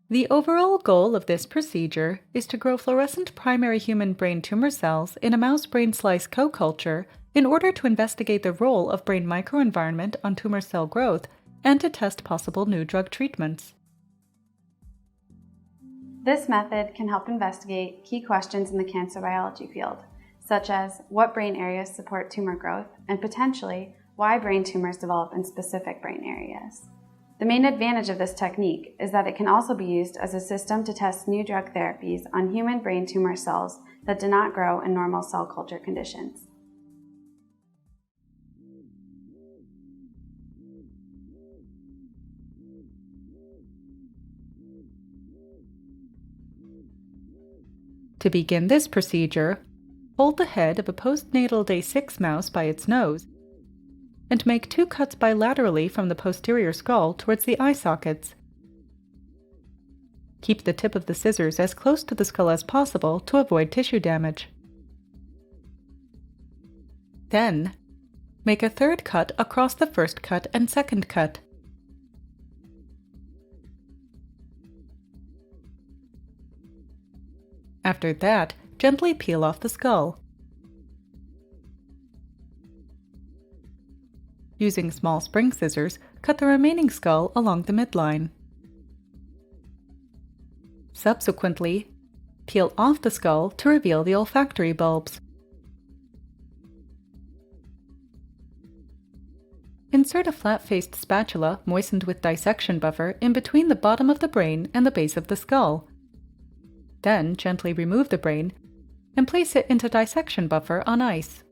The overall goal of this procedure is to grow fluorescent primary human brain tumor cells in a mouse brain slice co-culture in order to investigate the role of brain microenvironment on tumor cell growth and to test possible new drug treatments. This method can help investigate key questions in the cancer biology field, such as what brain areas support tumor growth and potentially why brain tumors develop in specific brain areas. The main advantage of this technique is that it can also be used as a system to test new drug therapies on human brain tumor cells that do not grow in normal cell culture conditions. To begin this procedure, hold the head of a postnatal day 6 mouse by its nose and make 2 cuts bilaterally from the posterior skull towards the eye sockets. Keep the tip of the scissors as close to the skull as possible to avoid tissue damage. Then, make a 3rd cut across the first cut and second cut. After that, gently peel off the skull. Using small spring scissors, cut the remaining skull along the midline. Subsequently, peel off the skull to reveal the olfactory bulbs. Insert a flat-faced spatula moistened with dissection buffer in between the bottom of the brain and the base of the skull. Then gently remove the brain and place it into dissection buffer on ice.